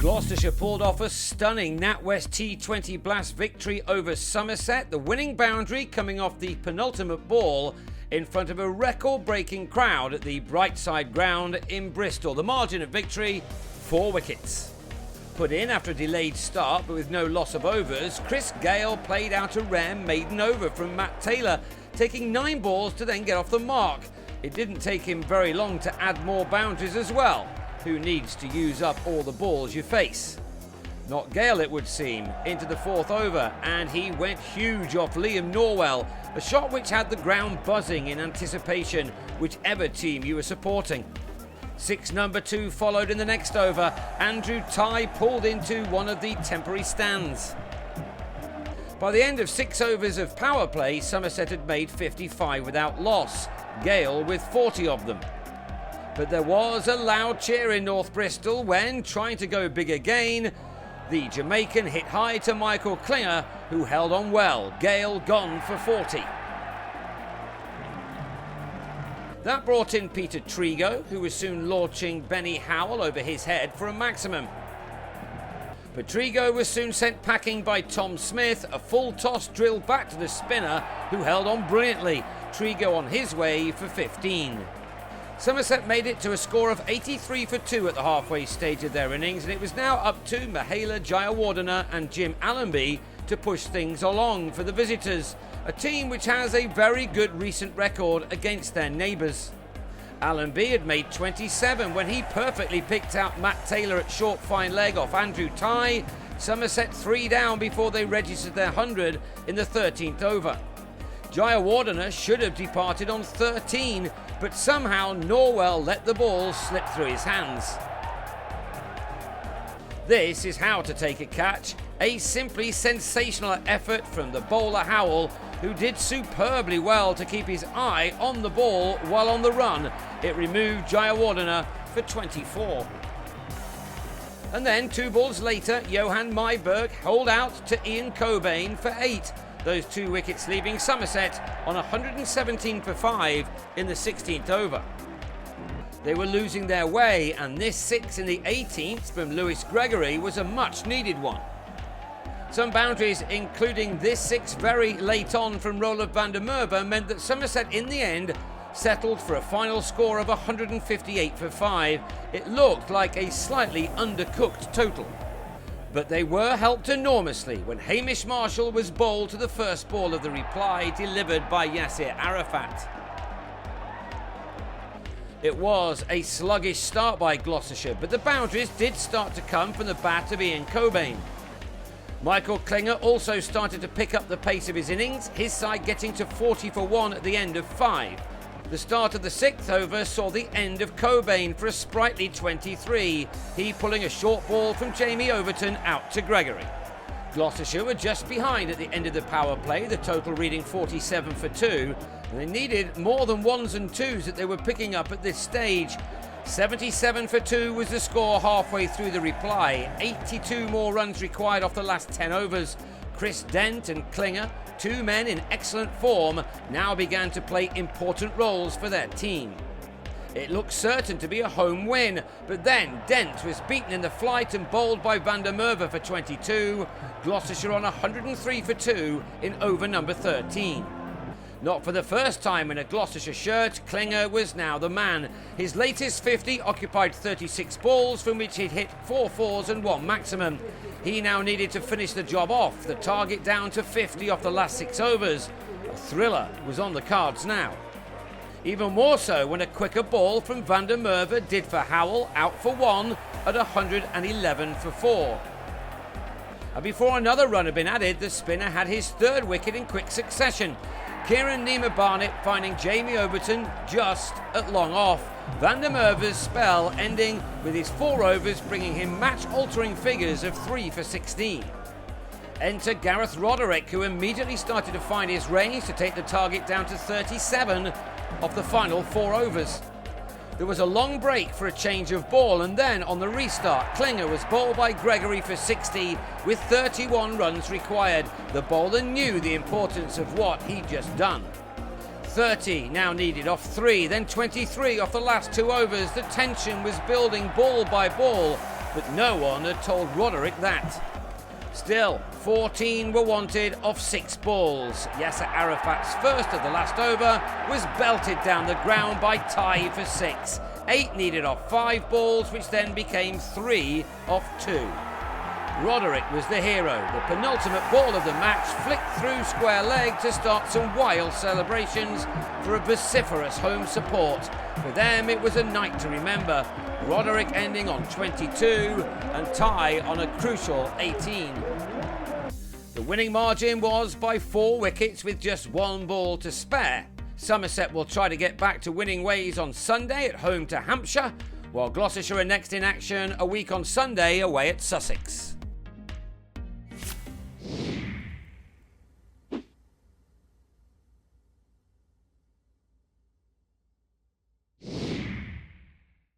Gloucestershire pulled off a stunning NatWest T20 Blast victory over Somerset, the winning boundary coming off the penultimate ball in front of a record-breaking crowd at the Brightside Ground in Bristol. The margin of victory, 4 wickets. Put in after a delayed start but with no loss of overs, Chris Gale played out a rare maiden over from Matt Taylor, taking 9 balls to then get off the mark. It didn't take him very long to add more boundaries as well. Who needs to use up all the balls you face? Not Gale, it would seem, into the 4th over, and he went huge off Liam Norwell, a shot which had the ground buzzing in anticipation, whichever team you were supporting. 6 number 2 followed in the next over. Andrew Tye pulled into one of the temporary stands. By the end of 6 overs of power play, Somerset had made 55 without loss, Gale with 40 of them. But there was a loud cheer in North Bristol when, trying to go big again, the Jamaican hit high to Michael Klinger, who held on well. Gale gone for 40. That brought in Peter Trigo, who was soon launching Benny Howell over his head for a maximum. But Trigo was soon sent packing by Tom Smith, a full toss drill back to the spinner, who held on brilliantly. Trigo on his way for 15. Somerset made it to a score of 83 for 2 at the halfway stage of their innings, and it was now up to Mahela Jayawardena and Jim Allenby to push things along for the visitors, a team which has a very good recent record against their neighbours. Allenby had made 27 when he perfectly picked out Matt Taylor at short fine leg off Andrew Tye. Somerset 3 down before they registered their 100 in the 13th over. Jayawardena should have departed on 13, but somehow Norwell let the ball slip through his hands. This is how to take a catch. A simply sensational effort from the bowler Howell, who did superbly well to keep his eye on the ball while on the run. It removed Jayawardena for 24. And then 2 balls later, Johan Myberg held out to Ian Cobain for 8. Those 2 wickets leaving Somerset on 117 for 5 in the 16th over. They were losing their way, and this 6 in the 18th from Lewis Gregory was a much needed one. Some boundaries, including this 6 very late on from Roland van der Merwe, meant that Somerset in the end settled for a final score of 158 for 5. It looked like a slightly undercooked total. But they were helped enormously when Hamish Marshall was bowled to the first ball of the reply delivered by Yasir Arafat. It was a sluggish start by Gloucestershire, but the boundaries did start to come from the bat of Ian Cobain. Michael Klinger also started to pick up the pace of his innings, his side getting to 40 for 1 at the end of 5. The start of the 6th over saw the end of Cobain for a sprightly 23, he pulling a short ball from Jamie Overton out to Gregory. Gloucestershire were just behind at the end of the power play, the total reading 47 for 2, and they needed more than 1s and 2s that they were picking up at this stage. 77 for 2 was the score halfway through the reply, 82 more runs required off the last 10 overs. Chris Dent and Klinger, 2 men in excellent form, now began to play important roles for their team. It looked certain to be a home win, but then Dent was beaten in the flight and bowled by van der Merwe for 22, Gloucestershire on 103 for 2 in over number 13. Not for the first time in a Gloucestershire shirt, Klinger was now the man. His latest 50 occupied 36 balls, from which he'd hit 4 4s and 1 maximum. He now needed to finish the job off, the target down to 50 off the last 6 overs. A thriller was on the cards now. Even more so when a quicker ball from van der Merwe did for Howell out for 1 at 111 for 4. And before another run had been added, the spinner had his 3rd wicket in quick succession. Kieran Nima Barnett finding Jamie Overton just at long off. Van der Merwe's spell ending with his 4 overs, bringing him match-altering figures of 3 for 16. Enter Gareth Roderick, who immediately started to find his range to take the target down to 37 off the final 4 overs. There was a long break for a change of ball, and then on the restart, Klinger was bowled by Gregory for 60 with 31 runs required. The bowler knew the importance of what he'd just done. 30 now needed off 3, then 23 off the last 2 overs. The tension was building ball by ball. but no one had told Roderick that. Still, 14 were wanted off 6 balls. Yasser Arafat's first of the last over was belted down the ground by Ty for 6. 8 needed off 5 balls, which then became 3 off 2. Roderick was the hero. The penultimate ball of the match flicked through square leg to start some wild celebrations for a vociferous home support. For them, it was a night to remember. Roderick ending on 22 and Ty on a crucial 18. The winning margin was by 4 wickets with just 1 ball to spare. Somerset will try to get back to winning ways on Sunday at home to Hampshire, while Gloucestershire are next in action a week on Sunday away at Sussex.